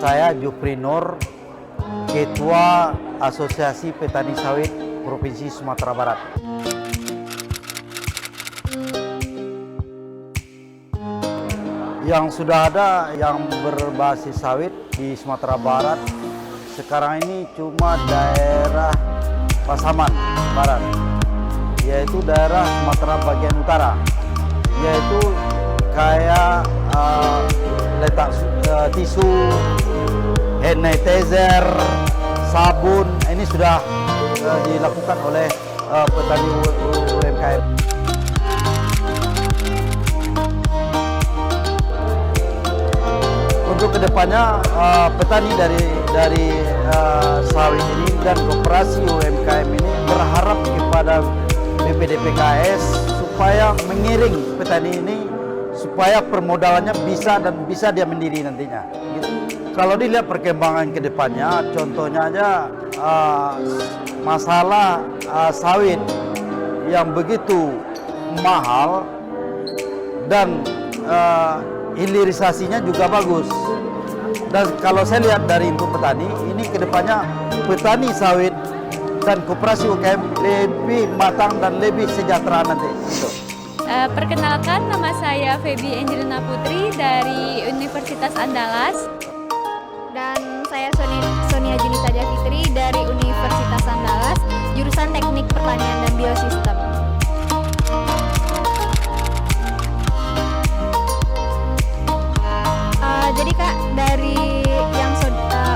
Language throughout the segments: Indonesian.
Saya Jupri Nur, Ketua Asosiasi Petani Sawit Provinsi Sumatera Barat. Yang sudah ada yang berbasis sawit di Sumatera Barat sekarang ini cuma daerah Pasaman Barat, yaitu daerah Sumatera bagian utara, yaitu kayak letak tisu, hand sanitizer, sabun, ini sudah dilakukan oleh petani UMKM. Untuk kedepannya petani dari sawit ini dan koperasi UMKM ini berharap kepada BPDPKS supaya mengiring petani ini supaya permodalannya bisa dia mandiri nantinya. Gitu. Kalau dilihat perkembangan kedepannya, contohnya aja masalah sawit yang begitu mahal dan hilirisasinya juga bagus. Dan kalau saya lihat dari untuk petani, ini kedepannya petani sawit dan koperasi UMKM lebih matang dan lebih sejahtera nanti. Gitu. Perkenalkan, nama saya Feby Angelina Putri dari Universitas Andalas. Dan saya Sonia Junita Javitri dari Universitas Andalas, jurusan Teknik Pertanian dan Biosistem. Jadi Kak, dari yang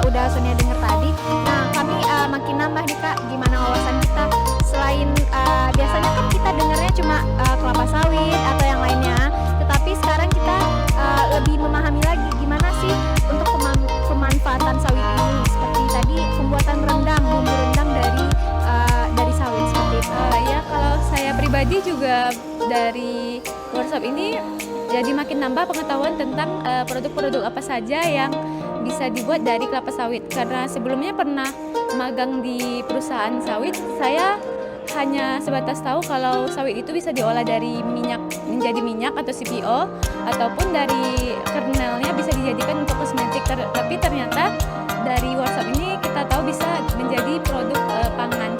udah Sonia dengar tadi, nah kami makin nambah nih Kak, gimana wawasan kita. Selain biasanya kan kita dengarnya cuma kelapa sawit atau yang lainnya, tetapi sekarang kita lebih memahami lagi gimana sih untuk pemanfaatan sawit ini. Seperti tadi pembuatan rendang, bumbu rendang dari sawit seperti itu. Ya, kalau saya pribadi juga dari workshop ini jadi makin nambah pengetahuan tentang produk-produk apa saja yang bisa dibuat dari kelapa sawit. Karena sebelumnya pernah magang di perusahaan sawit, saya hanya sebatas tahu kalau sawit itu bisa diolah dari minyak menjadi minyak atau CPO, ataupun dari kernelnya bisa dijadikan untuk kosmetik. Tapi ternyata dari workshop ini kita tahu bisa menjadi produk pangan.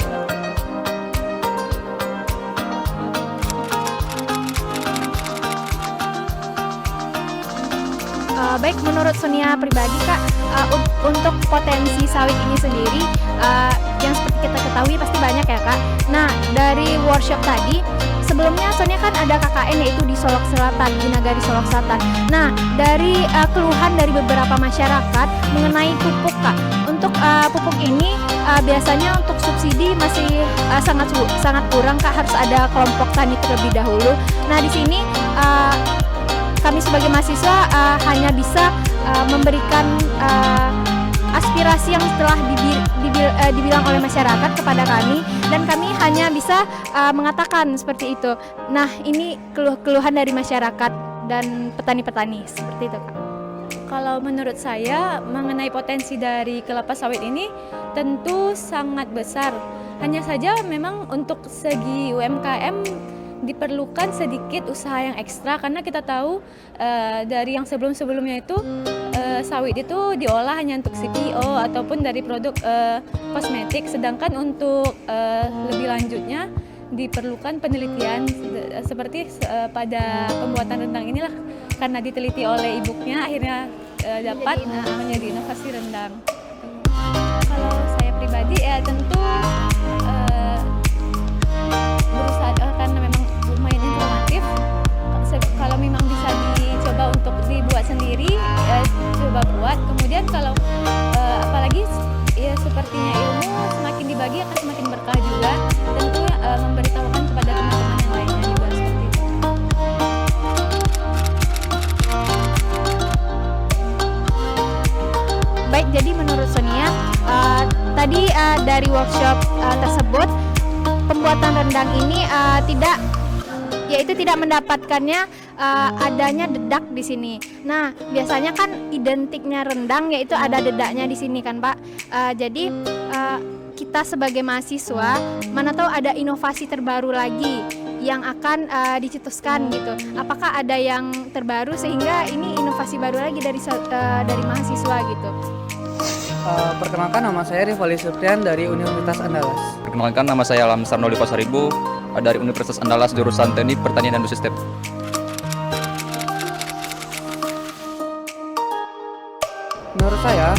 Baik, menurut Sonia pribadi Kak, untuk potensi sawit ini sendiri yang seperti kita ketahui pasti banyak ya Kak. Nah, dari workshop tadi, sebelumnya Sonia kan ada KKN yaitu di Solok Selatan, di Nagari Solok Selatan. Nah, dari keluhan dari beberapa masyarakat mengenai pupuk Kak. Untuk pupuk ini biasanya untuk subsidi masih sangat kurang Kak, harus ada kelompok tani terlebih dahulu. Nah, di sini kami sebagai mahasiswa hanya bisa memberikan aspirasi yang telah dibilang oleh masyarakat kepada kami, dan kami hanya bisa mengatakan seperti itu. Nah, ini keluhan dari masyarakat dan petani-petani seperti itu Kak. Kalau menurut saya mengenai potensi dari kelapa sawit ini tentu sangat besar. Hanya saja memang untuk segi UMKM diperlukan sedikit usaha yang ekstra, karena kita tahu dari yang sebelum-sebelumnya itu sawit itu diolah hanya untuk CPO ataupun dari produk kosmetik, sedangkan untuk lebih lanjutnya diperlukan penelitian seperti pada pembuatan rendang inilah, karena diteliti oleh ibunya akhirnya dapat menjadi inovasi rendang. Kalau saya pribadi ya tentu berusaha, karena memang lumayan informatif. Kalau memang bisa dicoba untuk dibuat sendiri, coba buat. Kemudian kalau apalagi ya sepertinya ilmu semakin dibagi akan semakin berkah juga. Tentu memberitahukan kepada teman-teman yang lainnya juga seperti itu. Baik, jadi menurut Sonia tadi dari workshop tersebut, pembuatan rendang ini tidak mendapatkannya adanya dedak di sini. Nah, biasanya kan identiknya rendang yaitu ada dedaknya di sini kan Pak. Jadi kita sebagai mahasiswa mana tahu ada inovasi terbaru lagi yang akan dicetuskan gitu. Apakah ada yang terbaru sehingga ini inovasi baru lagi dari mahasiswa gitu? Perkenalkan, nama saya Rifali Suprian dari Universitas Andalas. Perkenalkan, nama saya Alam Sarnoli Pasaribu dari Universitas Andalas jurusan Teknik Pertanian dan Sistem. Menurut saya,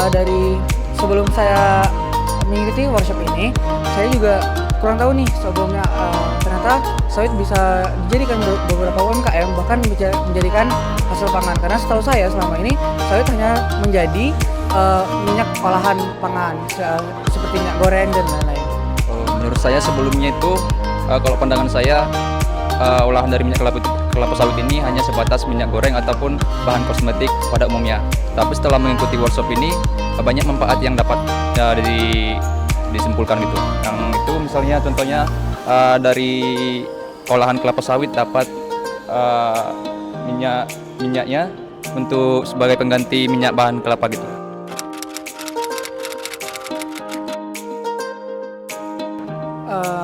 dari sebelum saya mengikuti workshop ini, saya juga kurang tahu nih sebelumnya ternyata sawit bisa dijadikan beberapa UMKM, bahkan menjadikan hasil pangan. Karena setahu saya selama ini sawit hanya menjadi minyak olahan pangan seperti minyak goreng dan lain-lain. Menurut saya sebelumnya itu kalau pandangan saya olahan dari minyak kelapa sawit ini hanya sebatas minyak goreng ataupun bahan kosmetik pada umumnya. Tapi setelah mengikuti workshop ini banyak manfaat yang dapat disimpulkan gitu. Yang itu misalnya contohnya dari olahan kelapa sawit dapat minyaknya untuk sebagai pengganti minyak bahan kelapa gitu.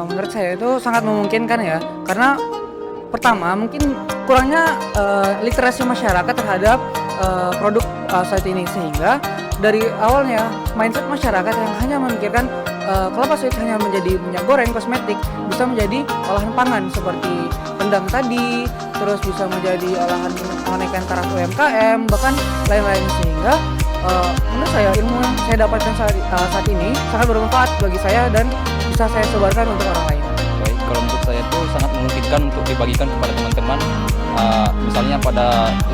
Menurut saya itu sangat memungkinkan ya, karena pertama mungkin kurangnya literasi masyarakat terhadap produk sawit ini, sehingga dari awalnya mindset masyarakat yang hanya memikirkan kelapa sawit hanya menjadi minyak goreng kosmetik bisa menjadi olahan pangan seperti rendang tadi, terus bisa menjadi olahan menaikkan taraf UMKM, bahkan lain-lain, sehingga menurut saya ilmu yang saya dapatkan saat ini sangat bermanfaat bagi saya dan bisa saya sebarkan untuk orang lain. Baik, kalau menurut saya itu sangat memungkinkan untuk dibagikan kepada teman-teman. Misalnya pada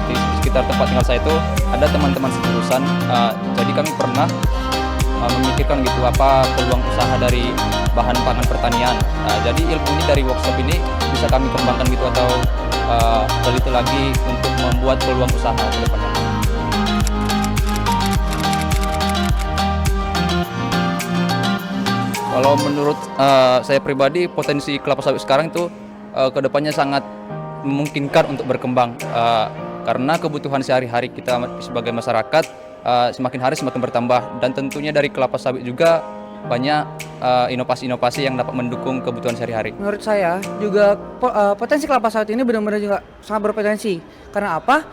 di sekitar tempat tinggal saya itu ada teman-teman sejurusan, jadi kami pernah memikirkan gitu apa peluang usaha dari bahan pangan pertanian. Jadi ilmu ini dari workshop ini bisa kami kembangkan gitu atau teliti lagi untuk membuat peluang usaha ke depannya. Kalau menurut saya pribadi, potensi kelapa sawit sekarang itu kedepannya sangat memungkinkan untuk berkembang karena kebutuhan sehari-hari kita sebagai masyarakat semakin hari semakin bertambah, dan tentunya dari kelapa sawit juga banyak inovasi-inovasi yang dapat mendukung kebutuhan sehari-hari. Menurut saya juga potensi kelapa sawit ini benar-benar juga sangat berpotensi. Karena apa?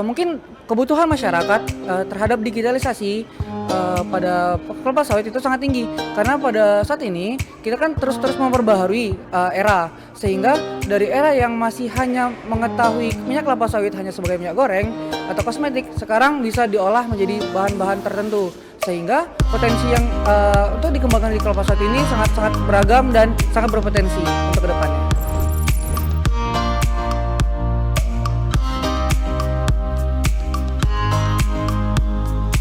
Mungkin kebutuhan masyarakat terhadap digitalisasi pada kelapa sawit itu sangat tinggi. Karena pada saat ini kita kan terus-terus memperbaharui era, sehingga dari era yang masih hanya mengetahui minyak kelapa sawit hanya sebagai minyak goreng atau kosmetik, sekarang bisa diolah menjadi bahan-bahan tertentu, sehingga potensi yang untuk dikembangkan di kelapa sawit ini sangat-sangat beragam dan sangat berpotensi untuk kedepannya.